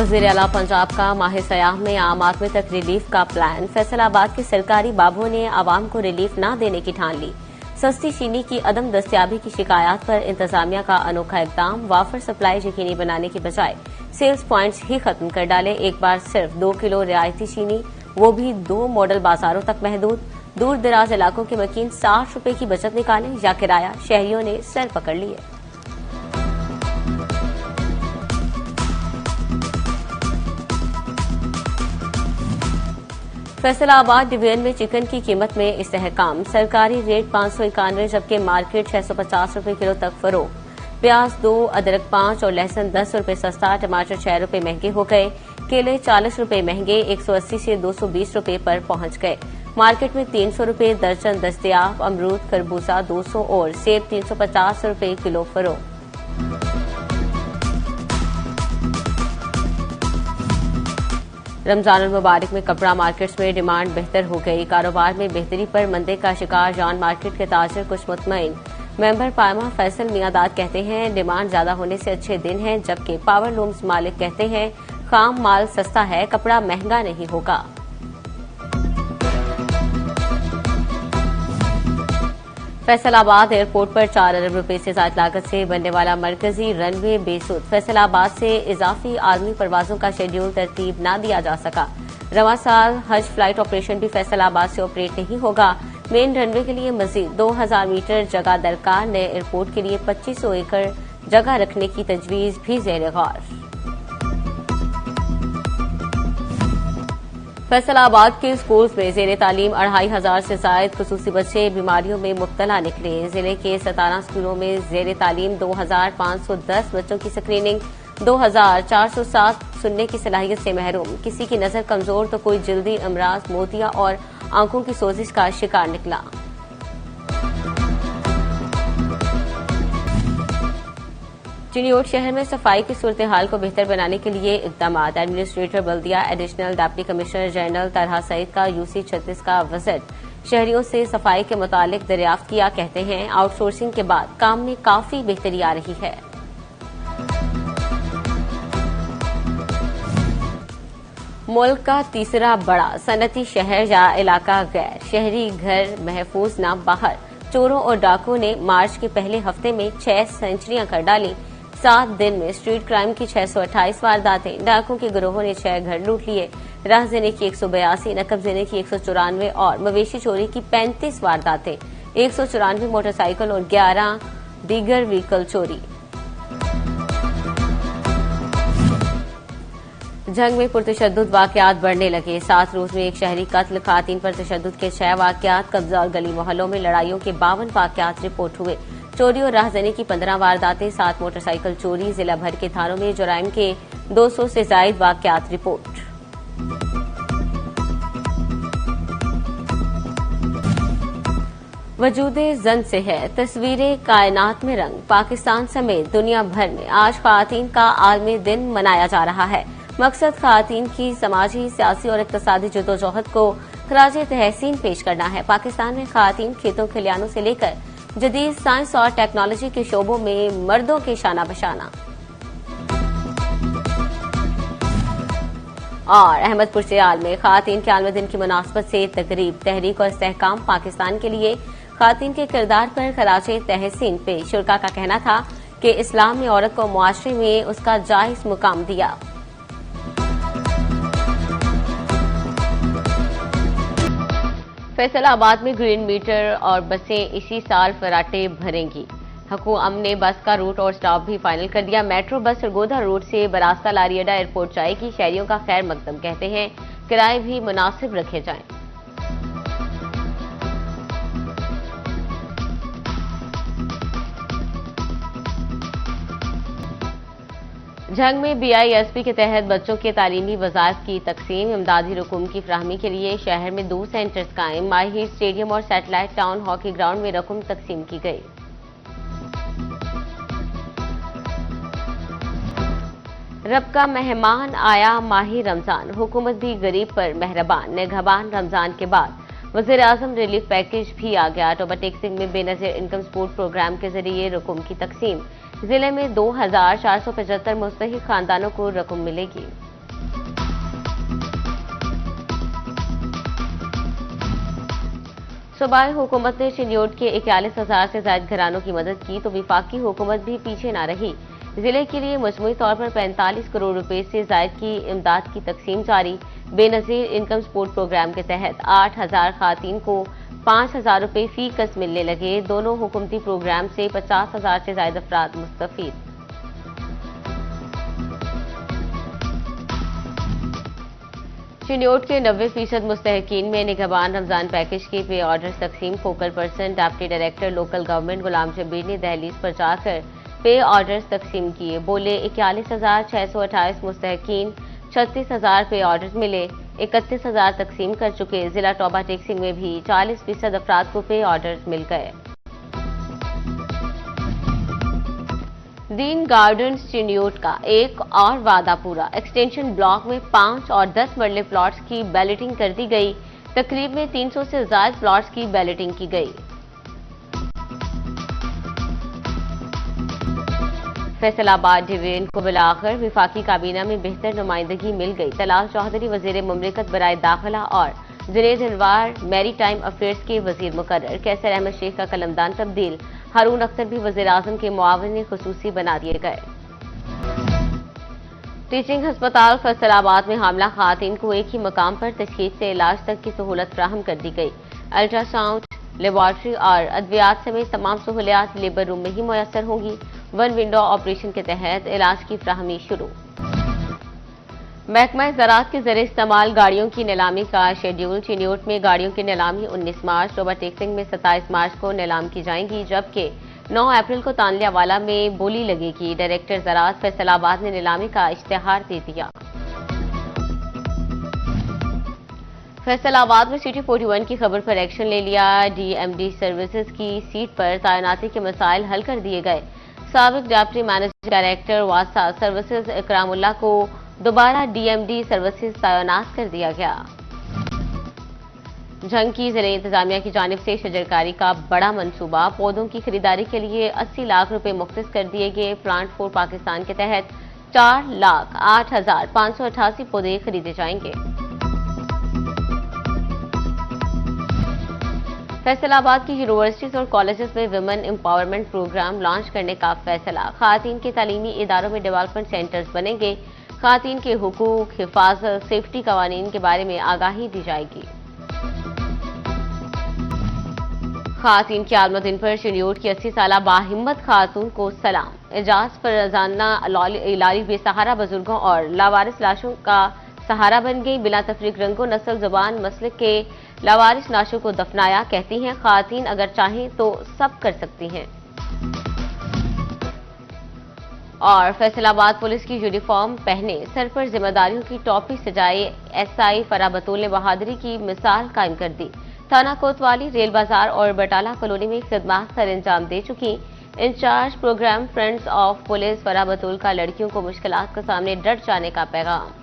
वज़ीर आला पंजाब का माह सयाह में आम आदमी तक रिलीफ का प्लान। फैसलाबाद के सरकारी बाबुओं ने आवाम को रिलीफ न देने की ठान ली। सस्ती चीनी की अदम दस्तियाबी की शिकायत पर इंतजामिया का अनोखा इकदाम। वाफर सप्लाई यकीनी बनाने की बजाय सेल्स प्वाइंट्स ही खत्म कर डाले। एक बार सिर्फ 2 किलो रियायती चीनी, वो भी 2 मॉडल बाजारों तक महदूद। दूर दराज इलाकों के मकीन 60 रुपए की बचत निकालें या किराया, शहरियों ने सर पकड़ लिए। फैसलाबाद डिवीजन में चिकन की कीमत में इस्तेहकाम। सरकारी रेट 591 जबकि मार्केट 650 रुपए किलो तक फरोख्त। प्याज 2, अदरक 5 और लहसुन 10 रुपए सस्ता। टमाटर 6 रुपए महंगे हो गए। केले 40 रुपए महंगे 180 से 220 रुपए पर पहुंच गए। मार्केट में 300 रुपए दर्जन दस्तयाब। अमरूद खरबूजा 200 और सेब 350 रुपए किलो फरोख्त। रमजान मुबारक में कपड़ा मार्केट्स में डिमांड बेहतर हो गई। कारोबार में बेहतरी पर मंदे का शिकार जान मार्केट के ताजर कुछ मुतमईन। मेंबर पायमा फैसल मियादाद कहते हैं डिमांड ज्यादा होने से अच्छे दिन हैं, जबकि पावर लूम्स मालिक कहते हैं खाम माल सस्ता है, कपड़ा महंगा नहीं होगा। फैसलाबाद एयरपोर्ट पर 4 अरब रुपए से ज्यादा लागत से बनने वाला मरकजी रनवे बेसुध। फैसलाबाद से इजाफी आर्मी परवाजों का शेड्यूल तरतीब न दिया जा सका। रवां साल हज फ्लाइट ऑपरेशन भी फैसलाबाद से ऑपरेट नहीं होगा। मेन रनवे के लिए मजीद 2000 मीटर जगह दरकार। नए एयरपोर्ट के लिए 2500 एकड़ जगह रखने की तजवीज भी ज़ेर गौर। फैसलाबाद के स्कूल्स में ज़ेर तालीम 2500 से जायद खुसूसी बच्चे बीमारियों में मुब्तला निकले। जिले के 17 स्कूलों में ज़ेर तालीम 2510 बच्चों की स्क्रीनिंग। 2407 सुनने की सलाहियत से महरूम। किसी की नजर कमजोर तो कोई जल्दी अमराज, मोतिया और आंखों की सोजिश का शिकार निकला। चिनियोट शहर में सफाई की सूरत हाल को बेहतर बनाने के लिए इकदाम। एडमिनिस्ट्रेटर बल्दिया एडिशनल डिप्टी कमिश्नर जनरल तरहा सईद का यूसी 36 का विजिट। शहरियों से सफाई के मुतालिक दरियाफ्त किया। कहते हैं आउटसोर्सिंग के बाद काम में काफी बेहतरी आ रही है। मुल्क का तीसरा बड़ा सनती शहर या इलाका गैर शहरी घर महफूज न बाहर। चोरों और डाकुओं ने मार्च के पहले हफ्ते में 6 सेंचुरियां कर डाली। 7 दिन में स्ट्रीट क्राइम की 628 वारदातें। डाकुओं के गिरोहों ने 6 घर लूट लिए। राह देने की 182, नकब देने की 194 और मवेशी चोरी की 35 वारदातें। 194 मोटरसाइकिल और 11 दीगर व्हीकल चोरी। जंग में पुरतशद्दुद वाकयात बढ़ने लगे। 7 रोज में एक शहरी कत्ल, खातन पर तशद्दुद के 6 वाकयात। कब्जा और गली मोहल्लों में लड़ाइयों के 52 वाकयात रिपोर्ट हुए। चोरी और राहजनी की 15 वारदातें, 7 मोटरसाइकिल चोरी। जिला भर के थानों में जुराइम के 200 से जायद वाकयात रिपोर्ट। वजूदे जन से है तस्वीरें कायनात में रंग। पाकिस्तान समेत दुनिया भर में आज ख्वातीन का आलमी दिन मनाया जा रहा है। मकसद ख्वातीन की समाजी, सियासी और इक्तसादी जदोजहद को खराजे तहसीन पेश करना है। पाकिस्तान में ख्वातीन खेतों खलियानों से लेकर जदीद साइंस और टेक्नोलॉजी के शोबों में मर्दों के शाना बशाना। और अहमदपुर सियाल में ख्वातीन के आलमी दिन की मुनासबत से तकरीब। तहरीक और इस्तेहकाम पाकिस्तान के लिए ख्वातीन के किरदार पर खराजे तहसीन पेश। शुरका का कहना था कि इस्लाम ने औरत को मुआशरे में उसका जायज मुकाम दिया। फैसलाबाद में ग्रीन मीटर और बसें इसी साल फराटे भरेंगी। हुकूमत ने बस का रूट और स्टॉप भी फाइनल कर दिया। मेट्रो बस सरगोधा रोड से बरास्ता लारियडा एयरपोर्ट जाएगी। शहरियों का खैर मकदम। कहते हैं किराए भी मुनासिब रखे जाएं। जंग में BISP के तहत बच्चों के तालीमी वज़ाइफ की तकसीम। इमदादी रकूम की फराहमी के लिए शहर में 2 सेंटर्स कायम। माहिर स्टेडियम और सैटेलाइट टाउन हॉकी ग्राउंड में रकूम तकसीम की गई। रब का मेहमान आया माही रमजान। हुकूमत भी गरीब पर मेहरबान। निगहबान रमजान के बाद वज़ीर आज़म रिलीफ पैकेज भी आ गया। ओवरटेक्सिंग में बेनज़ीर इनकम सपोर्ट प्रोग्राम के जरिए रकूम की तकसीम। जिले में 2475 मुस्तहिक खानदानों को रकम मिलेगी। सूबाई हुकूमत ने चिन्योट के 41,000 से ज्यादा घरानों की मदद की तो विफाकी हुकूमत भी पीछे न रही। जिले के लिए मजमूई तौर पर 45 करोड़ रुपए से ज्यादा की इमदाद की तकसीम जारी। बेनजीर इनकम सपोर्ट प्रोग्राम के तहत 8,000 खातून को 5,000 रुपए फी कस मिलने लगे। दोनों हुकूमती प्रोग्राम से 50,000 से ज्यादा अफराद मुस्तफीद। चिन्योट के 90% मुस्तहकीन में निगहबान रमजान पैकेज के पे ऑर्डर तकसीम। Focal person deputy director local government Ghulam Jabir ने दहलीज पर जाकर पे ऑर्डर्स तकसीम किए। बोले 41,628 मुस्तहकीन 36,000 पे ऑर्डर्स मिले। 31,000 तकसीम कर चुके। जिला टोबा टेक्सिंग में भी 40% अफराद को पे ऑर्डर्स मिल गए। दीन गार्डन्स चिन्योट का एक और वादा पूरा। एक्सटेंशन ब्लॉक में 5 और 10 मरले प्लॉट्स की बैलेटिंग कर दी गई। तकरीब में 300 से ज्यादा प्लॉट्स की बैलेटिंग की गई। फैसलाबाद डिवीजन को बिलाकर विफाकी काबीना में बेहतर नुमाइंदगी मिल गई। तलाल चौधरी वजीर मुमलिकत बराए दाखिला और जुनेद अनवार मैरी टाइम अफेयर्स के वजीर मुकर्रर। कैसर अहमद शेख का कलमदान तब्दील। हारून अख्तर भी वजीर आजम के मुआविन खुसूसी बना दिए गए। टीचिंग अस्पताल फैसलाबाद में हामला खातून को एक ही मकाम पर तशखीस से इलाज तक की सहूलत फ्राहम कर दी गई। अल्ट्रासाउंड, लेबॉर्ट्री और अद्वियात समेत तमाम सहूलियात लेबर रूम में ही मुयसर होंगी। वन विंडो ऑपरेशन के तहत इलाज की फ्राहमी शुरू। महकमा ज़राअत के जरिए इस्तेमाल गाड़ियों की नीलामी का शेड्यूल। चिन्योट में गाड़ियों की नीलामी 19 मार्च, टोबा टेक्सिंग में 27 मार्च को नीलाम की जाएंगी, जबकि 9 अप्रैल को तानलियावाला में बोली लगेगी। डायरेक्टर ज़राअत फैसलाबाद ने नीलामी का इश्तेहार दे दिया। फैसलाबाद में सिटी 41 की खबर पर एक्शन ले लिया। डीएमडी सर्विसेज की सीट पर तैनाती के मसाइल हल कर दिए गए। साबिक डिप्टी मैनेजिंग डायरेक्टर वासा सर्विसेज इकरामुल्लाह को दोबारा डीएमडी सर्विसेज तैनात कर दिया गया। जंग की ज़िले इंतजामिया की जानिब से शजरकारी का बड़ा मंसूबा। पौधों की खरीदारी के लिए 80 लाख रुपए मुख्तस कर दिए गए। प्लांट फॉर पाकिस्तान के तहत 4,08,588 पौधे खरीदे जाएंगे। फैसलाबाद की यूनिवर्सिटीज और कॉलेजेस में विमेन एम्पावरमेंट प्रोग्राम लॉन्च करने का फैसला। खातून के तालीमी इदारों में डेवलपमेंट सेंटर्स बनेंगे। खातून के हुकूक, हिफाजत, सेफ्टी कवानीन के बारे में आगाही दी जाएगी। खातून के आलम दिन पर चिन्योट की 80 साला बाहिम्मत खातून को सलाम। एजाज फरजाना इलारी बेसहारा बुजुर्गों और लावारिस लाशों का सहारा बन गई। बिला तफरीक रंगो नस्ल जुबान मसलक के लावारिस लाशों को दफनाया। कहती हैं खातून अगर चाहें तो सब कर सकती हैं। और फैसलाबाद पुलिस की यूनिफॉर्म पहने, सर पर जिम्मेदारियों की टोपी सजाए एसआई फराह बतूल ने बहादुरी की मिसाल कायम कर दी। थाना कोतवाली, रेल बाजार और बटाला कॉलोनी में खिदमत सर अंजाम दे चुकी। Incharge programme friends of police Farah Batool का लड़कियों को मुश्किलात के सामने डट जाने का पैगाम।